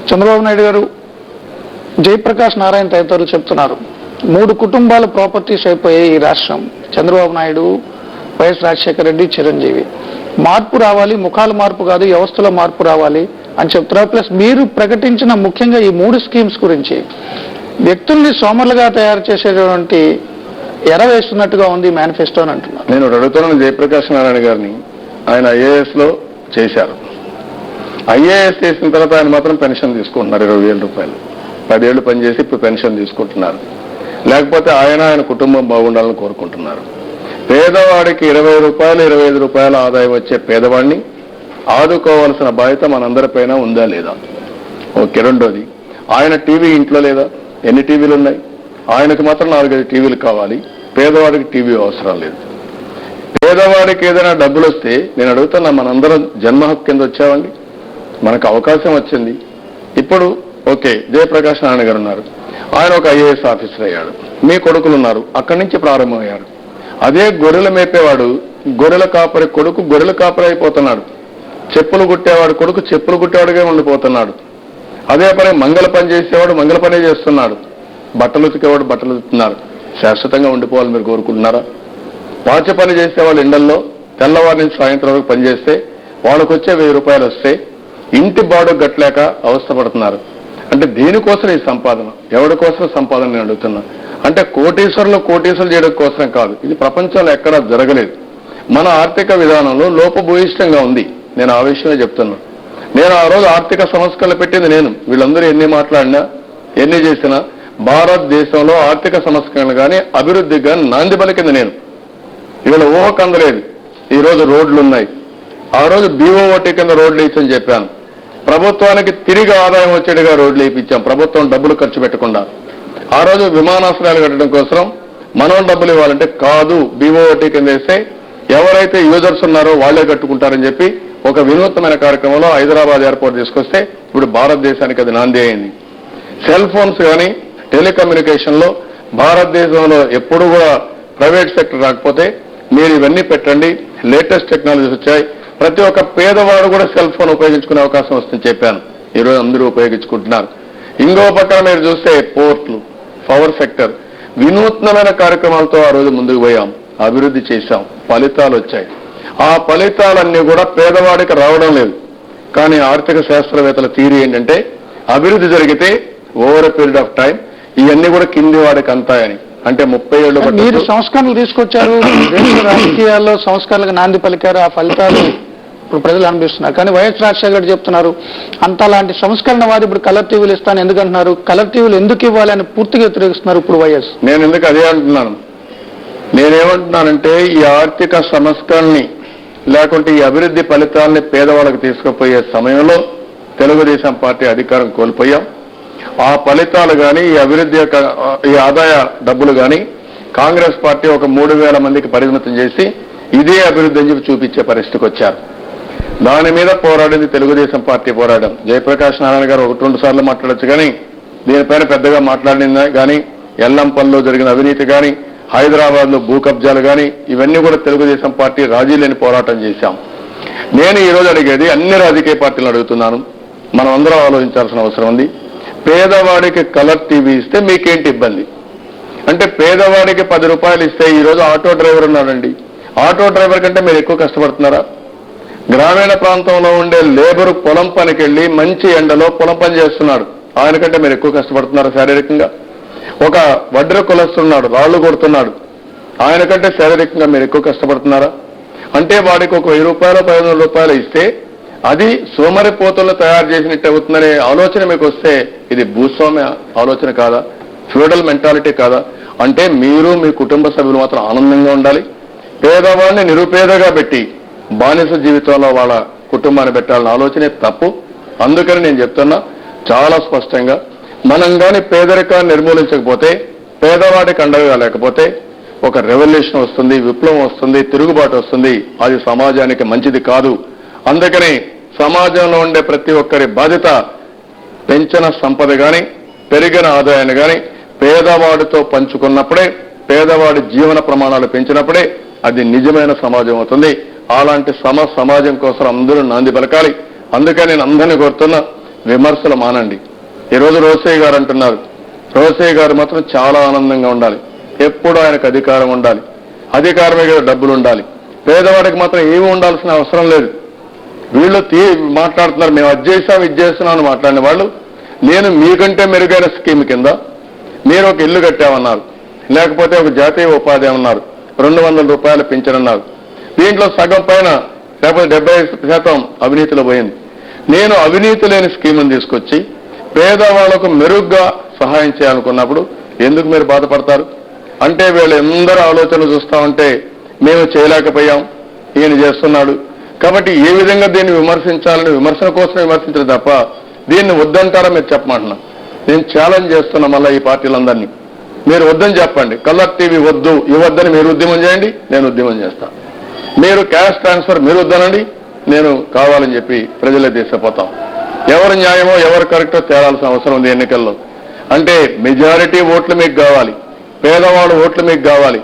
చంద్రబాబు నాయుడు గారు, జయప్రకాష్ నారాయణ తదితరులు చెప్తున్నారు 3 కుటుంబాల ప్రాపర్టీస్ అయిపోయాయి ఈ రాష్ట్రం. చంద్రబాబు నాయుడు, వైఎస్ రాజశేఖర రెడ్డి, చిరంజీవి. మార్పు రావాలి, ముఖాల మార్పు కాదు, వ్యవస్థలో మార్పు రావాలి అని చెప్తున్నారు. ప్లస్ మీరు ప్రకటించిన ముఖ్యంగా ఈ 3 స్కీమ్స్ గురించి వ్యక్తుల్ని సోమరులుగా తయారు చేసేటువంటి ఎర వేస్తున్నట్టుగా ఉంది మేనిఫెస్టో అని అంటున్నారు. నేను అడుగుతున్నాను జయప్రకాష్ నారాయణ గారిని. ఆయన ఐఏఎస్లో చేశారు. ఐఏఎస్ చేసిన తర్వాత ఆయన మాత్రం పెన్షన్ తీసుకుంటున్నారు 20,000 రూపాయలు. 10 ఏళ్ళు పనిచేసి ఇప్పుడు పెన్షన్ తీసుకుంటున్నారు. లేకపోతే ఆయన కుటుంబం బాగుండాలని కోరుకుంటున్నారు. పేదవాడికి 20 రూపాయలు 25 రూపాయల ఆదాయం వచ్చే పేదవాడిని ఆదుకోవాల్సిన బాధ్యత మనందరిపైన ఉందా లేదా? ఓకే. రెండోది, ఆయన టీవీ ఇంట్లో లేదా? ఎన్ని టీవీలు ఉన్నాయి? ఆయనకు మాత్రం 4-5 టీవీలు కావాలి. పేదవాడికి టీవీ అవసరం లేదు. పేదవాడికి ఏదైనా డబ్బులు వస్తే నేను అడుగుతున్నా, మనందరం జన్మ హక్కు కింద వచ్చామండి. మనకు అవకాశం వచ్చింది. ఇప్పుడు ఓకే, జయప్రకాష్ నారాయణ గారు ఉన్నారు. ఆయన ఒక ఐఏఎస్ ఆఫీసర్ అయ్యాడు. మీ కొడుకులు ఉన్నారు, అక్కడి నుంచి ప్రారంభమయ్యారు. అదే గొర్రెలు మేపేవాడు, గొర్రెల కాపరి కొడుకు గొర్రెల కాపరి అయిపోతున్నాడు. చెప్పులు కుట్టేవాడు కొడుకు చెప్పులు కుట్టేవాడుగా ఉండిపోతున్నాడు. అదే పని మంగళ పని చేసేవాడు మంగళ పనే చేస్తున్నాడు. బట్టలు ఉతికేవాడు బట్టలు ఉతుకుతున్నారు. శాశ్వతంగా ఉండిపోవాలి మీరు కోరుకుంటున్నారా? పాచ పని చేసేవాళ్ళు ఇండల్లో తెల్లవారి నుంచి సాయంత్రం వరకు పనిచేస్తే వాళ్ళకు వచ్చే 1000 రూపాయలు వస్తే ఇంటి బాడు గట్లేక అవస్థపడుతున్నారు. అంటే దేనికోసం ఈ సంపాదన? ఎవరి కోసం సంపాదన నేను అడుగుతున్నా. అంటే కోటీశ్వరులు చేయడం కోసం కాదు. ఇది ప్రపంచంలో ఎక్కడా జరగలేదు. మన ఆర్థిక విధానంలో లోపభూయిష్టంగా ఉంది. నేను ఆ విషయమే చెప్తున్నా. నేను ఆ రోజు ఆర్థిక సంస్కరణలు పెట్టింది నేను. వీళ్ళందరూ ఎన్ని మాట్లాడినా ఎన్ని చేసినా భారతదేశంలో ఆర్థిక సంస్కరణలు కానీ అభివృద్ధికి కానీ నాంది పలికింది నేను. ఇవాళ ఊహకు అందలేదు. ఈరోజు రోడ్లు ఉన్నాయి. ఆ రోజు BOT కింద రోడ్లు వేయచ్చని చెప్పాను. ప్రభుత్వానికి తిరిగి ఆదాయం వచ్చేట్టుగా రోడ్లు వేయించాం, ప్రభుత్వం డబ్బులు ఖర్చు పెట్టకుండా. ఆ రోజు విమానాశ్రయాలు కట్టడం కోసం మనం డబ్బులు ఇవ్వాలంటే కాదు, BOT కింద వేస్తే ఎవరైతే యూజర్స్ ఉన్నారో వాళ్లే కట్టుకుంటారని చెప్పి ఒక వినూత్నమైన కార్యక్రమంలో హైదరాబాద్ ఎయిర్పోర్ట్ తీసుకొస్తే ఇప్పుడు భారతదేశానికి అది నాంది అయింది. సెల్ ఫోన్స్ కానీ టెలికమ్యూనికేషన్లో భారతదేశంలో ఎప్పుడు కూడా ప్రైవేట్ సెక్టర్ రాకపోతే మీరు ఇవన్నీ పెట్టండి. లేటెస్ట్ టెక్నాలజీస్ వచ్చాయి. ప్రతి ఒక్క పేదవాడు కూడా సెల్ ఫోన్ ఉపయోగించుకునే అవకాశం వస్తుందని చెప్పాను. ఈరోజు అందరూ ఉపయోగించుకుంటున్నారు. ఇంకో పక్కన మీరు చూస్తే పోర్ట్లు, పవర్ సెక్టర్, వినూత్నమైన కార్యక్రమాలతో ఆ రోజు ముందుకు పోయాం, అభివృద్ధి చేశాం, ఫలితాలు వచ్చాయి. ఆ ఫలితాలన్నీ కూడా పేదవాడికి రావడం లేదు. కానీ ఆర్థిక శాస్త్రవేత్తల థియరీ ఏంటంటే అభివృద్ధి జరిగితే over a period of time ఇవన్నీ కూడా కింది వాడికి అంతాయని. అంటే 30 ఏళ్ళు మీరు సంస్కరణలు తీసుకొచ్చారు, దేశ రాజకీయాల్లో సంస్కరణలకు నాంది పలికారు. ఆ ఫలితాలు ఇప్పుడు ప్రజలు అనుభవిస్తున్నారు. కానీ వైఎస్ రాజశేఖర రెడ్డి చెప్తున్నారు అంత లాంటి సంస్కరణ వారు ఇప్పుడు కలర్ టీవీలు ఇస్తాను ఎందుకంటున్నారు? కలర్ టీవీలు ఎందుకు ఇవ్వాలి అని పూర్తిగా వ్యతిరేకిస్తున్నారు ఇప్పుడు వైఎస్. నేను ఎందుకు అదే అంటున్నాను. నేనేమంటున్నానంటే ఈ ఆర్థిక సంస్కరణని లేకుంటే ఈ అభివృద్ధి ఫలితాలని పేదవాళ్ళకి తీసుకుపోయే సమయంలో తెలుగుదేశం పార్టీ అధికారం కోల్పోయాం. ఆ ఫలితాలు కానీ ఈ అభివృద్ధి యొక్క ఈ ఆదాయ డబ్బులు కానీ కాంగ్రెస్ పార్టీ ఒక 3,000 మందికి పరిమితం చేసి ఇదే అభివృద్ధి అని చెప్పి చూపించే పరిస్థితికి వచ్చారు. దాని మీద పోరాడింది తెలుగుదేశం పార్టీ పోరాటం. జయప్రకాష్ నారాయణ గారు 1-2 సార్లు మాట్లాడచ్చు కానీ దీనిపైన పెద్దగా మాట్లాడింది కానీ ఎల్లంపల్లిలో జరిగిన అవినీతి కానీ హైదరాబాద్లో భూ కబ్జాలు కానీ ఇవన్నీ కూడా తెలుగుదేశం పార్టీ రాజీ లేని పోరాటం చేశాం. నేను ఈరోజు అడిగేది అన్ని రాజకీయ పార్టీలను అడుగుతున్నాను. మనం అందరం ఆలోచించాల్సిన అవసరం ఉంది. పేదవాడికి కలర్ టీవీ ఇస్తే మీకేంటి ఇబ్బంది? అంటే పేదవాడికి 10 రూపాయలు ఇస్తే ఈరోజు ఆటో డ్రైవర్ ఉన్నాడండి. ఆటో డ్రైవర్ కంటే మీరు ఎక్కువ కష్టపడుతున్నారా? గ్రామీణ ప్రాంతంలో ఉండే లేబరు పొలం పనికి వెళ్ళి మంచి ఎండలో పొలం పని చేస్తున్నాడు. ఆయన కంటే మీరు ఎక్కువ కష్టపడుతున్నారా శారీరకంగా? ఒక వడ్ర కులస్తున్నాడు, రాళ్లు కొడుతున్నాడు. ఆయన కంటే శారీరకంగా మీరు ఎక్కువ కష్టపడుతున్నారా? అంటే వాడికి ఒక 1000 రూపాయలు 1500 రూపాయలు ఇస్తే అది సోమరిపోతులను తయారు చేసినట్టు అవుతుందనే ఆలోచన మీకు వస్తే ఇది భూస్వామ్య ఆలోచన కాదా? ఫ్యూడల్ మెంటాలిటీ కాదా? అంటే మీరు మీ కుటుంబ సభ్యులు మాత్రం ఆనందంగా ఉండాలి. పేదవాడిని నిరుపేదగా పెట్టి బానిస జీవితంలో వాళ్ళ కుటుంబాన్ని పెట్టాలన్న ఆలోచనే తప్పు. అందుకని నేను చెప్తున్నా చాలా స్పష్టంగా, మనం కానీ పేదరికాన్ని నిర్మూలించకపోతే, పేదవాడికి అండగా లేకపోతే ఒక రెవల్యూషన్ వస్తుంది, విప్లవం వస్తుంది, తిరుగుబాటు వస్తుంది. అది సమాజానికి మంచిది కాదు. అందుకని సమాజంలో ఉండే ప్రతి ఒక్కరి బాధ్యత పెంచిన సంపద కానీ పెరిగిన ఆదాయాన్ని కానీ పేదవాడితో పంచుకున్నప్పుడే, పేదవాడి జీవన ప్రమాణాలు పెంచినప్పుడే అది నిజమైన సమాజం అవుతుంది. అలాంటి సమాజం కోసం అందరూ నాంది పలకాలి. అందుకని నేను అందరినీ కోరుతున్నా, విమర్శలు మానండి. ఈరోజు రోసయ్య గారు అంటున్నారు, రోసయ్య గారు మాత్రం చాలా ఆనందంగా ఉండాలి, ఎప్పుడు ఆయనకు అధికారం ఉండాలి, అధికారమే కదా డబ్బులు ఉండాలి, పేదవాడికి మాత్రం ఏమి ఉండాల్సిన అవసరం లేదు. వీళ్ళు మాట్లాడుతున్నారు, మేము అది చేసాం ఇది చేస్తున్నాం అని మాట్లాడిన వాళ్ళు, నేను మీకంటే మెరుగైన స్కీమ్ కింద మీరు ఒక ఇల్లు కట్టామన్నారు, లేకపోతే ఒక జాతీయ ఉపాధి అన్నారు, 200 రూపాయలు పింఛనన్నారు. దీంట్లో సగం పైన లేకపోతే 70% అవినీతిలో పోయింది. నేను అవినీతి లేని స్కీమ్ని తీసుకొచ్చి పేదవాళ్లకు మెరుగ్గా సహాయం చేయాలనుకున్నప్పుడు ఎందుకు మీరు బాధపడతారు? అంటే వీళ్ళందరూ ఆలోచనలు చూస్తా ఉంటే మేము చేయలేకపోయాం, ఈయన చేస్తున్నాడు కాబట్టి ఏ విధంగా దీన్ని విమర్శించాలని విమర్శన కోసం విమర్శించరు తప్ప దీన్ని వద్దంటారా మీరు చెప్పమంటున్నా. నేను ఛాలెంజ్ చేస్తున్నా మళ్ళీ ఈ పార్టీలందరినీ, మీరు వద్దని చెప్పండి. కలర్ టీవీ వద్దు, ఇవ్వద్దని మీరు ఉద్యమం చేయండి, నేను ఉద్యమం చేస్తా. మీరు క్యాష్ ట్రాన్స్ఫర్ మీరు వద్దనండి, నేను కావాలని చెప్పి ప్రజలే తీసుకుపోతాం. ఎవరు న్యాయమో ఎవరు కరెక్టో తేలాల్సిన అవసరం ఉంది ఎన్నికల్లో. అంటే మెజారిటీ ఓట్లు మీకు కావాలి, పేదవాళ్ళు ఓట్లు మీకు కావాలి.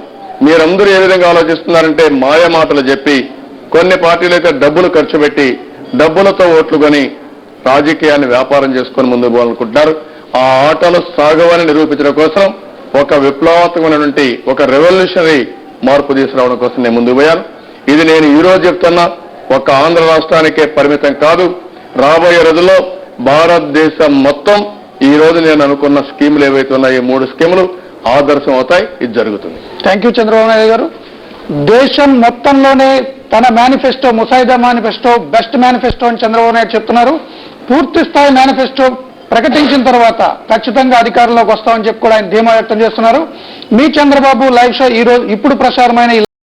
మీరందరూ ఏ విధంగా ఆలోచిస్తున్నారంటే మాయ మాటలు చెప్పి కొన్ని పార్టీలు అయితే డబ్బులు ఖర్చు పెట్టి డబ్బులతో ఓట్లు కొని రాజకీయాన్ని వ్యాపారం చేసుకొని ముందుకు పోవాలనుకుంటున్నారు. ఆ ఆటలు సాగవని నిరూపించడం కోసం ఒక విప్లవాత్మకమైనటువంటి ఒక రెవల్యూషనరీ మార్పు తీసుకురావడం కోసం నేను ముందుకు పోయాను. ఇది నేను ఈ రోజు చెప్తున్నా, ఒక ఆంధ్ర రాష్ట్రానికే పరిమితం కాదు, రాబోయే రోజుల్లో భారతదేశం మొత్తం ఈ రోజు నేను అనుకున్న స్కీములు ఏవైతే ఉన్నాయో ఈ 3 స్కీములు ఆదర్శం అవుతాయి. ఇది జరుగుతుంది. థ్యాంక్ యూ చంద్రబాబు నాయుడు గారు. దేశం మొత్తంలోనే తన మేనిఫెస్టో, ముసాయిదా మేనిఫెస్టో బెస్ట్ మేనిఫెస్టో అని చంద్రబాబు నాయుడు చెప్తున్నారు. పూర్తి స్థాయి మేనిఫెస్టో ప్రకటించిన తర్వాత ఖచ్చితంగా అధికారంలోకి వస్తామని చెప్పి కూడా ఆయన ధీమా వ్యక్తం చేస్తున్నారు. మీ చంద్రబాబు లైవ్ షో ఇప్పుడు ప్రసారమైన